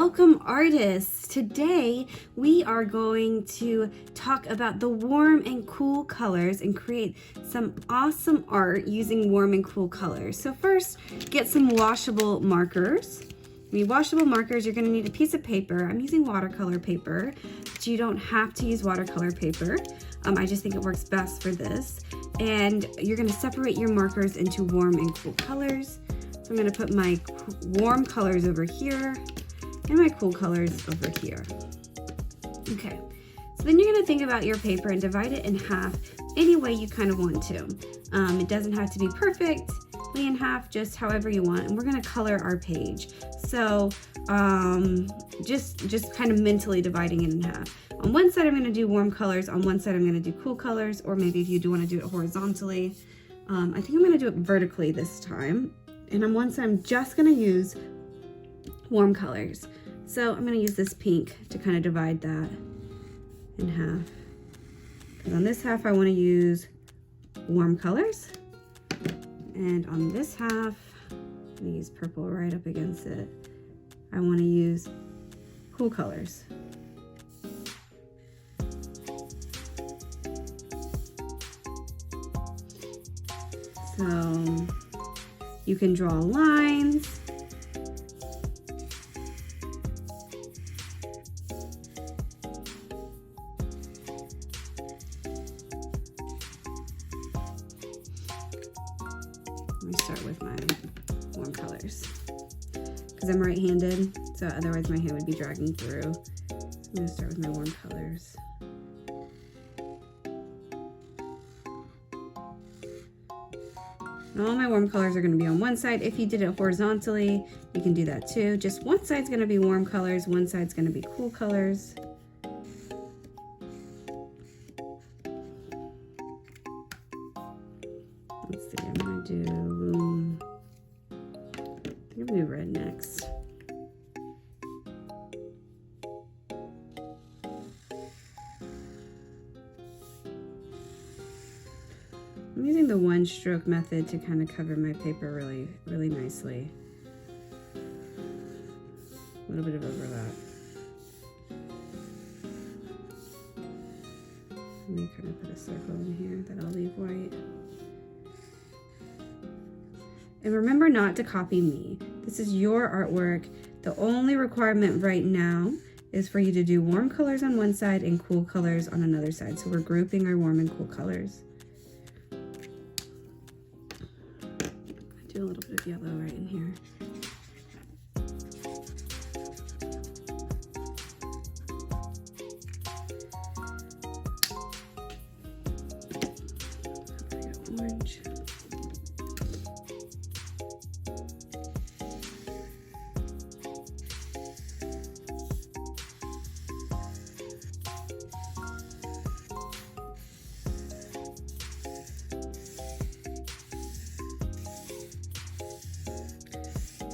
Welcome artists! Today we are going to talk about the warm and cool colors and create some awesome art using warm and cool colors. So first, get some washable markers. You need washable markers. You're going to need a piece of paper. I'm using watercolor paper, but you don't have to use watercolor paper. I just think it works best for this. And you're going to separate your markers into warm and cool colors. So I'm going to put my warm colors over here and my cool colors over here. Okay, so then you're going to think about your paper and divide it in half any way you kind of want to. It doesn't have to be perfectly in half, just however you want. And we're going to color our page. So just kind of mentally dividing it in half. On one side I'm going to do warm colors, on one side I'm going to do cool colors, or maybe if you do want to do it horizontally. I think I'm going to do it vertically this time. And on one side I'm just going to use warm colors. So I'm going to use this pink to kind of divide that in half. Because on this half I want to use warm colors. And on this half, I'm going to use purple right up against it. I want to use cool colors. So you can draw lines. Let me start with my warm colors because I'm right-handed, so otherwise my hand would be dragging through. I'm going to start with my warm colors. All my warm colors are going to be on one side. If you did it horizontally, you can do that too. Just one side's going to be warm colors, one side's going to be cool colors. Let's see, I'm going to do red next. I'm using the one stroke method to kind of cover my paper really nicely. A little bit of overlap. Let me kind of put a circle in here that I'll leave white. And remember not to copy me. This is your artwork. The only requirement right now is for you to do warm colors on one side and cool colors on another side. So we're grouping our warm and cool colors. Do a little bit of yellow right in here. Orange.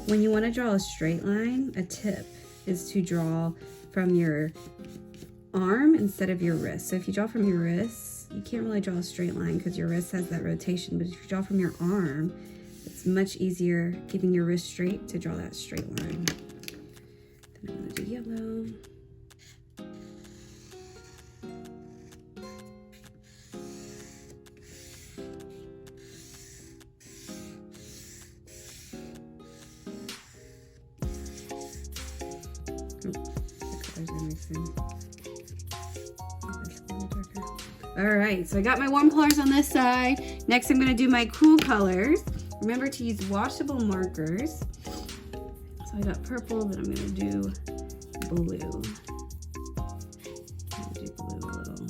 When you want to draw a straight line, a tip is to draw from your arm instead of your wrist. So if you draw from your wrist, you can't really draw a straight line because your wrist has that rotation. But if you draw from your arm, it's much easier keeping your wrist straight to draw that straight line. Then I'm going to do yellow. All right, so I got my warm colors on this side. Next, I'm going to do my cool colors. Remember to use washable markers. So I got purple, then I'm going to do blue. I'm going to do blue a little.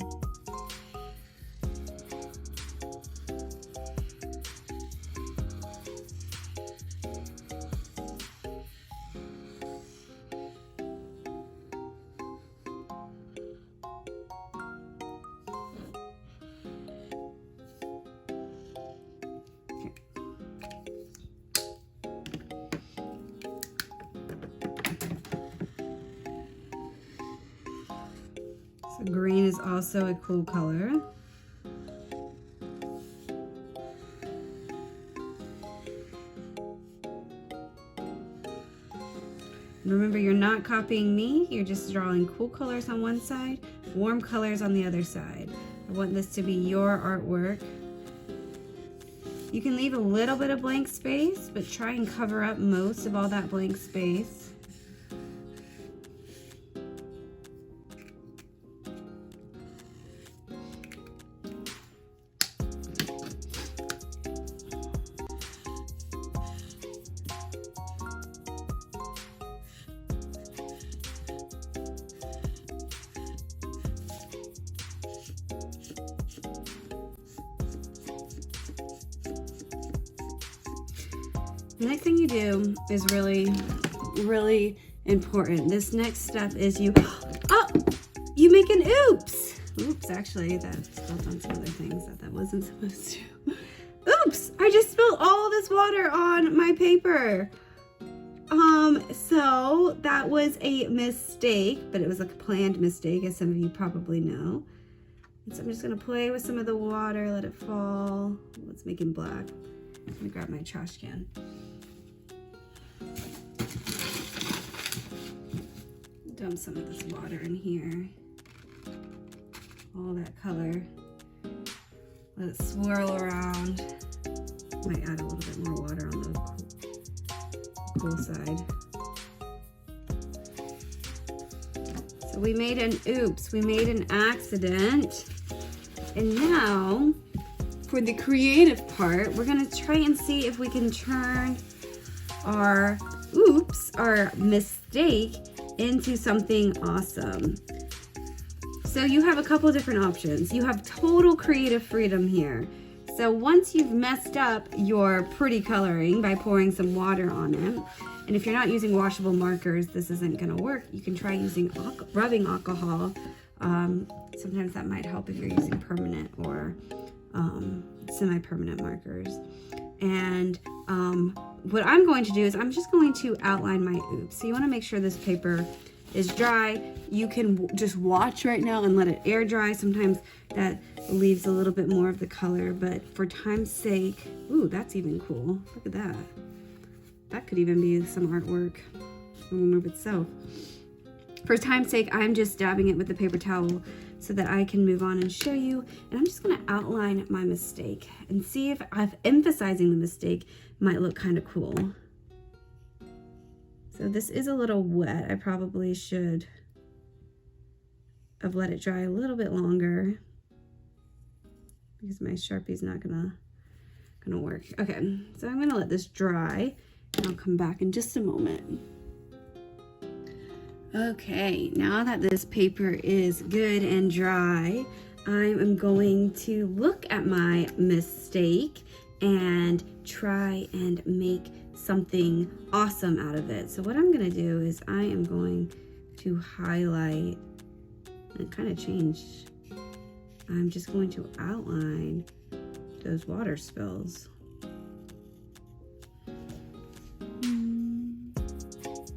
So green is also a cool color. And remember, you're not copying me, you're just drawing cool colors on one side, warm colors on the other side. I want this to be your artwork. You can leave a little bit of blank space, but try and cover up most of all that blank space. The next thing you do is really, really important. This next step is you make an oops. Oops, actually, that spilled on some other things that wasn't supposed to. Oops, I just spilled all this water on my paper. So that was a mistake, but it was a planned mistake, as some of you probably know. And so I'm just gonna play with some of the water, let it fall. Let's make it black. I'm gonna grab my trash can. Dump some of this water in here. All that color. Let it swirl around. Might add a little bit more water on the cool side. So we made an oops, we made an accident. And now, for the creative part, we're gonna try and see if we can turn our oops, our mistake, into something awesome. So you have a couple different options. You have total creative freedom here. So once you've messed up your pretty coloring by pouring some water on it, and if you're not using washable markers, this isn't gonna work. You can try using rubbing alcohol. Sometimes that might help if you're using permanent or semi-permanent markers. And what I'm going to do is I'm just going to outline my oops. So you wanna make sure this paper is dry. You can just watch right now and let it air dry. Sometimes that leaves a little bit more of the color, but for time's sake, ooh, that's even cool. Look at that. That could even be some artwork in and of itself. For time's sake, I'm just dabbing it with the paper towel so that I can move on and show you. And I'm just gonna outline my mistake and see if emphasizing the mistake might look kind of cool. So this is a little wet. I probably should have let it dry a little bit longer because my Sharpie's not gonna work. Okay, so I'm gonna let this dry and I'll come back in just a moment. Okay, now that this paper is good and dry, I am going to look at my mistake and try and make something awesome out of it. So what I'm gonna do is I am going to highlight and kind of change. I'm just going to outline those water spills.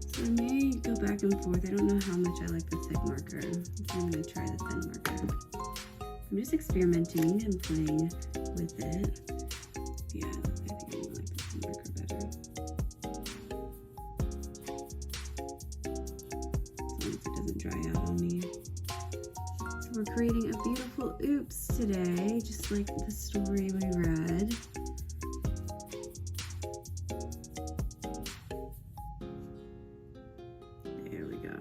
So I may go back and forth. I don't know how much I like the thick marker. So I'm gonna try the thin marker. I'm just experimenting and playing with it. Yeah, I think I like the thin marker better. As long as it doesn't dry out on me. So we're creating a beautiful oops today, just like the story we read. There we go.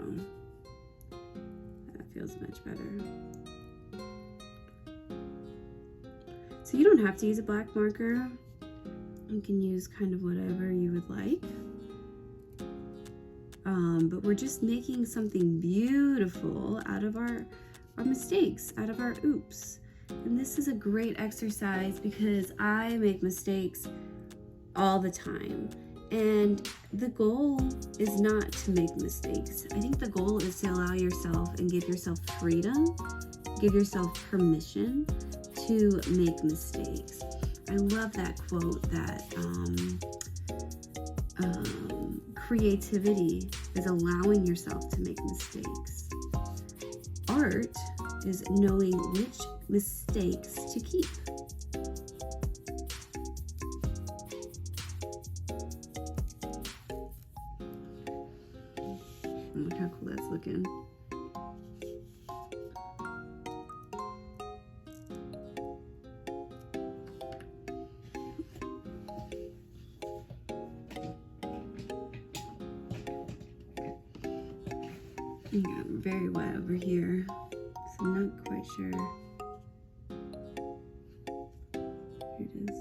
That feels much better. So you don't have to use a black marker. You can use kind of whatever you would like. But we're just making something beautiful out of our mistakes, out of our oops. And this is a great exercise because I make mistakes all the time. And the goal is not to make mistakes. I think the goal is to allow yourself and give yourself freedom, give yourself permission to make mistakes. I love that quote that creativity is allowing yourself to make mistakes. Art is knowing which mistakes to keep. looking. I got very wet over here, so I'm not quite sure. Here it is.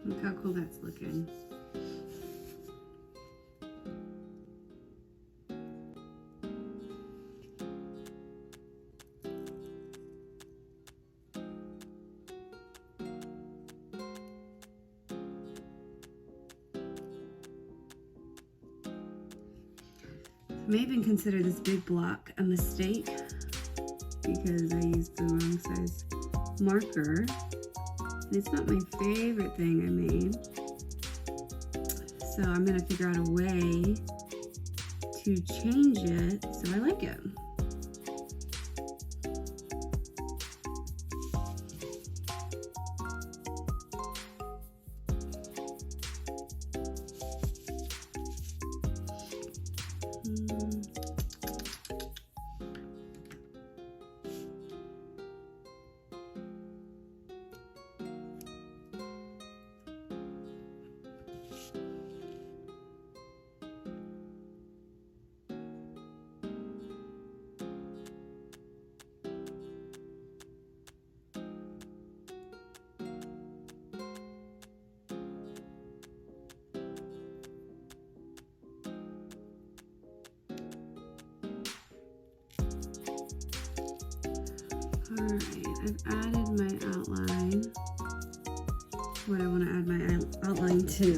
Look how cool that's looking. I may even consider this big block a mistake because I used the wrong size marker. And it's not my favorite thing I made. So I'm gonna figure out a way to change it so I like it. Alright, I've added my outline, what I want to add my outline to.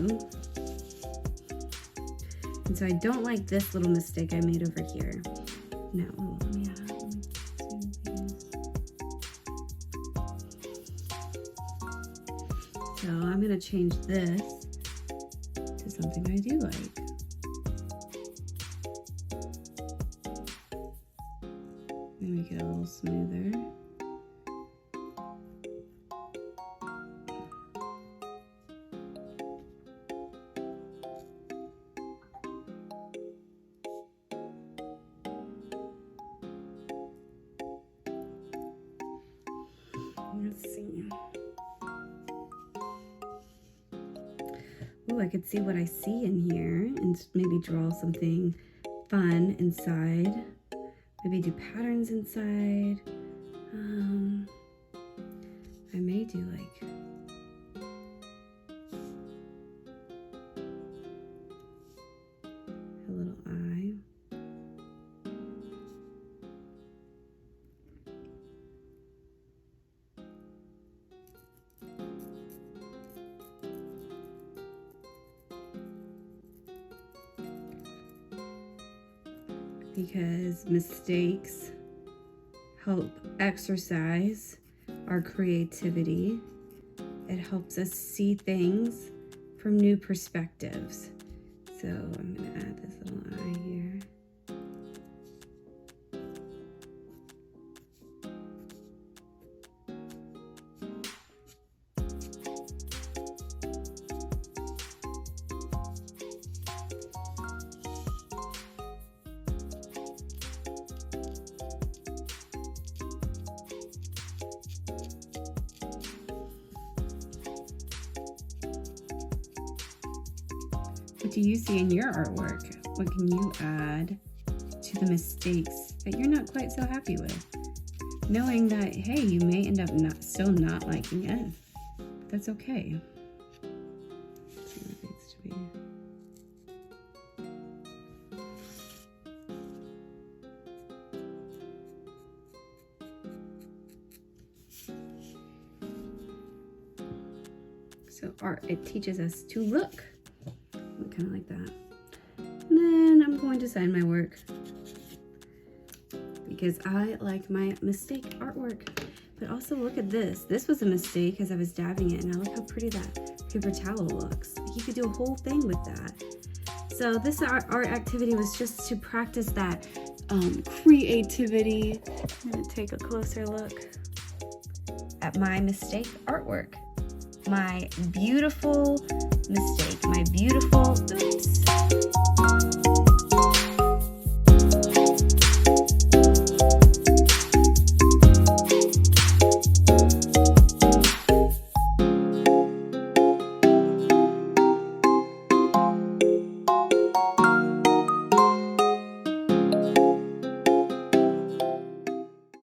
And so I don't like this little mistake I made over here. No, let me so I'm going to change this to something I do like. Make it a little smoother. Let's see. Oh, I could see what I see in here and maybe draw something fun inside. Maybe do patterns inside. I may do like a little eye. Because mistakes help exercise our creativity. It helps us see things from new perspectives. So I'm going to add this little eye here. What do you see in your artwork? What can you add to the mistakes that you're not quite so happy with? Knowing that, hey, you may end up still not liking it. That's okay. Let's see what it needs to be. So art, it teaches us to look. Kind of like that. And then I'm going to sign my work because I like my mistake artwork. But also look at this. This was a mistake as I was dabbing it. Now look how pretty that paper towel looks. You could do a whole thing with that. So this art activity was just to practice that creativity. I'm gonna take a closer look at my mistake artwork. My beautiful mistake, my beautiful, oops.